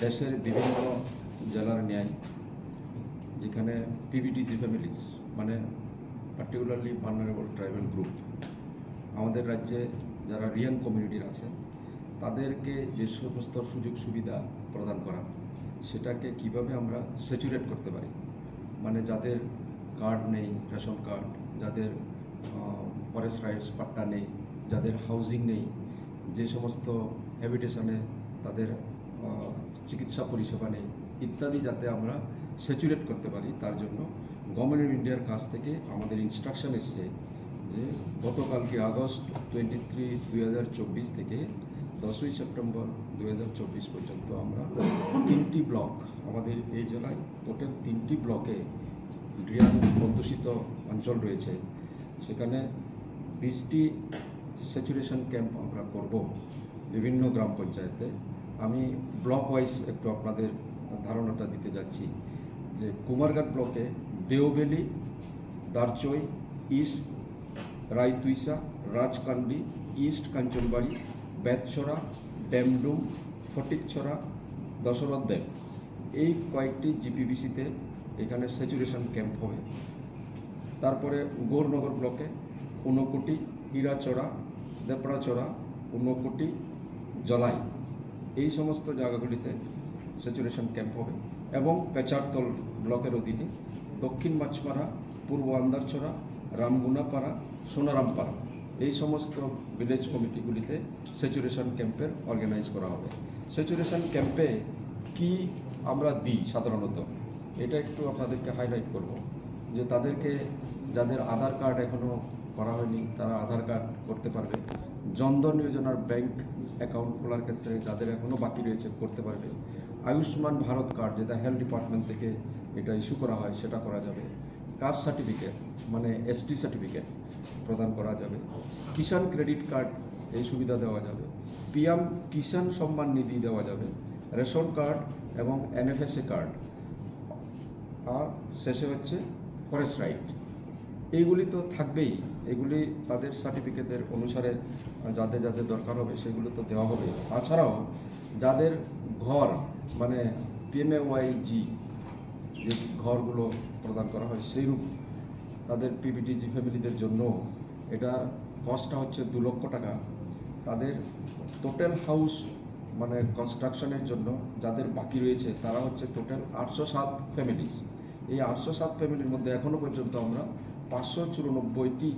দেশের বিভিন্ন জেলার ন্যায় যেখানে পিবিটিজি ফ্যামিলিজ মানে পার্টিকুলারলি ভালনারেবল ট্রাইবাল গ্রুপ আমাদের রাজ্যে যারা রিয়াং কমিউনিটির আছে তাদেরকে যে সমস্ত সুযোগ সুবিধা প্রদান করা সেটাকে কিভাবে আমরা স্যাচুরেট করতে পারি, মানে যাদের কার্ড নেই, রেশন কার্ড, যাদের ফরেস্ট রাইটস পাট্টা নেই, যাদের হাউজিং নেই, যে সমস্ত হ্যাবিটেশনে তাদের চিকিৎসা পরিষেবা নেই ইত্যাদি, যাতে আমরা স্যাচুরেট করতে পারি তার জন্য গভর্নমেন্ট অফ ইন্ডিয়ার কাছ থেকে আমাদের ইনস্ট্রাকশন এসছে যে গতকালকে আগস্ট 23, 2024 থেকে 10ই সেপ্টেম্বর 2024 পর্যন্ত আমরা 3টি ব্লক, আমাদের এই জেলায় টোটাল 3টি ব্লকে রিয়াং অধ্যুষিত অঞ্চল রয়েছে, সেখানে 20টি স্যাচুরেশন ক্যাম্প আমরা করব বিভিন্ন গ্রাম পঞ্চায়েতে। আমি ব্লক ওয়াইজ একটু আপনাদের ধারণাটা দিতে যাচ্ছি যে কুমারঘাট ব্লকে দেওবেলি, দারচই, ইস্ট রায়তুইসা, রাজকান্ডি, ইস্ট কাঞ্চনবাড়ি, বেতছড়া, ড্যামডুম, ফটিকছড়া, দশরথ দেব, এই কয়েকটি জিপিবিসিতে এখানে স্যাচুরেশন ক্যাম্প হবে। তারপরে গৌরনগর ব্লকে ঊনকোটি, হীরাচড়া, দেপড়াচড়া, ঊনকোটি, জলাই, এই সমস্ত জায়গাগুলিতে স্যাচুরেশন ক্যাম্প হবে। এবং পেচারতল ব্লকের অধীনে দক্ষিণ মাছমারা, পূর্ব আন্দারছড়া, রামগুনাপাড়া, সোনারামপাড়া, এই সমস্ত ভিলেজ কমিটিগুলিতে স্যাচুরেশন ক্যাম্পের অর্গানাইজ করা হবে। স্যাচুরেশন ক্যাম্পে কি আমরা দিই সাধারণত, এটা একটু আপনাদেরকে হাইলাইট করব যে তাদেরকে যাদের আধার কার্ড এখনও করা হয়নি তারা আধার কার্ড করতে পারবে, জনধন যোজনার ব্যাংক অ্যাকাউন্ট খোলার ক্ষেত্রে যাদের এখনও বাকি রয়েছে করতে পারবে, আয়ুষ্মান ভারত কার্ড যেটা হেলথ ডিপার্টমেন্ট থেকে এটা ইস্যু করা হয় সেটা করা যাবে, কাস্ট সার্টিফিকেট মানে এসটি সার্টিফিকেট প্রদান করা যাবে, কিষাণ ক্রেডিট কার্ড এই সুবিধা দেওয়া যাবে, পিএম কিষাণ সম্মান নিধি দেওয়া যাবে, রেশন কার্ড এবং এনএফএসএ কার্ড, আর শেষে হচ্ছে ফরেস্ট রাইট। এইগুলি তো থাকবেই, এগুলি তাদের সার্টিফিকেটের অনুসারে যাদের যাদের দরকার হবে সেগুলো তো দেওয়া হবে। তাছাড়াও যাদের ঘর মানে পিএমএওয়াইজি যে ঘরগুলো প্রদান করা হয় সেইরূপ তাদের পিবিটিজি ফ্যামিলিদের জন্য এটা কস্টটা হচ্ছে 2 লক্ষ টাকা। তাদের টোটাল হাউস মানে কনস্ট্রাকশনের জন্য যাদের বাকি রয়েছে তারা হচ্ছে টোটাল 807 ফ্যামিলিজ। এই 807 ফ্যামিলির মধ্যে এখনও পর্যন্ত আমরা 594টি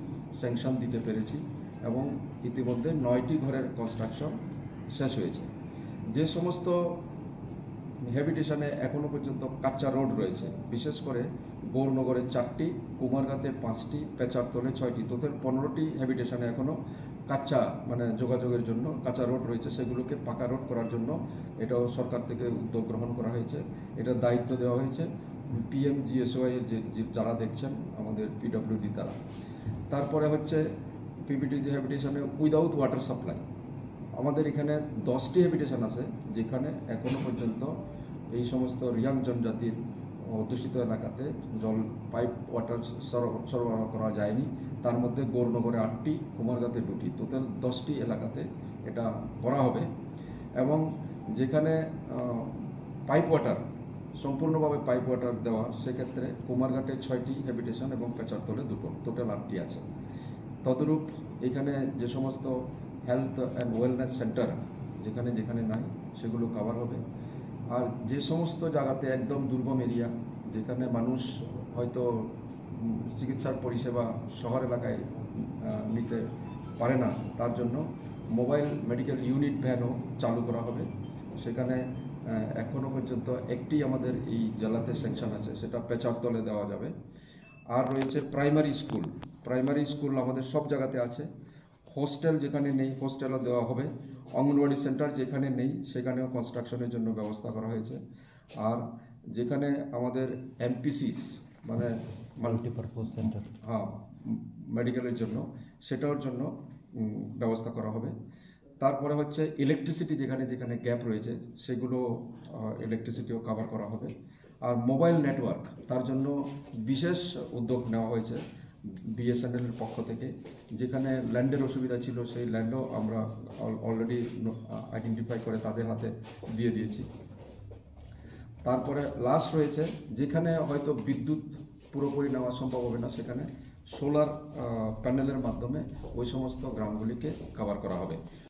স্যাংশন দিতে পেরেছি এবং ইতিমধ্যে 9টি ঘরের কনস্ট্রাকশন শেষ হয়েছে। যে সমস্ত হ্যাবিটেশনে এখনও পর্যন্ত কাঁচা রোড রয়েছে, বিশেষ করে গৌরনগরে 4টি, কুমারঘাটে 5টি, পেচারতলে 6টি, টোটাল 15টি হ্যাবিটেশনে এখনও কাঁচা মানে যোগাযোগের জন্য কাঁচা রোড রয়েছে, সেগুলোকে পাকা রোড করার জন্য এটাও সরকার থেকে উদ্যোগ গ্রহণ করা হয়েছে। এটার দায়িত্ব দেওয়া হয়েছে পিএমজিএসওয়াই যে যারা দেখছেন আমাদের পিডব্লিউডি তারা। তারপরে হচ্ছে পিবিটিজি হ্যাবিটেশনে উইদাউট ওয়াটার সাপ্লাই, আমাদের এখানে 10টি হ্যাবিটেশন আছে যেখানে এখনও পর্যন্ত এই সমস্ত রিয়াং জনজাতির অধ্যুষিত এলাকাতে জল পাইপ ওয়াটার সরবরাহ করা যায়নি। তার মধ্যে গৌরনগরে 8টি, কুমারঘাটে 2টি, টোটাল 10টি এলাকাতে এটা করা হবে। এবং যেখানে পাইপ ওয়াটার সম্পূর্ণভাবে পাইপ ওয়াটার দেওয়া সেক্ষেত্রে কুমারঘাটে 6টি হ্যাবিটেশন এবং পেচারতলে 2টো, টোটাল 8টি আছে। তদরূপ এখানে যে সমস্ত হেলথ অ্যান্ড ওয়েলনেস সেন্টার যেখানে যেখানে নাই সেগুলো কভার হবে। আর যে সমস্ত জায়গাতে একদম দুর্গম এরিয়া যেখানে মানুষ হয়তো চিকিৎসার পরিষেবা শহর এলাকায় নিতে পারে না তার জন্য মোবাইল মেডিকেল ইউনিট ভ্যানও চালু করা হবে। সেখানে এখনও পর্যন্ত একটি আমাদের এই জেলাতে স্যাংশন আছে, সেটা পেচারতলে দেওয়া যাবে। আর রয়েছে প্রাইমারি স্কুল আমাদের সব জায়গাতে আছে। হোস্টেল যেখানে নেই হোস্টেলও দেওয়া হবে। অঙ্গনওয়াড়ি সেন্টার যেখানে নেই সেখানেও কনস্ট্রাকশনের জন্য ব্যবস্থা করা হয়েছে। আর যেখানে আমাদের এমপিসিস মানে মাল্টিপারপাস সেন্টার, হ্যাঁ, মেডিকেলের জন্য সেটার জন্য ব্যবস্থা করা হবে। তারপরে হচ্ছে ইলেকট্রিসিটি যেখানে যেখানে গ্যাপ রয়েছে সেগুলো ইলেকট্রিসিটিও কভার করা হবে। আর মোবাইল নেটওয়ার্ক তার জন্য বিশেষ উদ্যোগ নেওয়া হয়েছে বিএসএনএলের পক্ষ থেকে। যেখানে ল্যান্ডের অসুবিধা ছিল সেই ল্যান্ডও আমরা অলরেডি আইডেন্টিফাই করে তাদের হাতে দিয়ে দিয়েছি। তারপরে লাস্ট রয়েছে যেখানে হয়তো বিদ্যুৎ পুরোপুরি নেওয়া সম্ভব হবে না, সেখানে সোলার প্যানেলের মাধ্যমে ওই সমস্ত গ্রামগুলিকে কভার করা হবে।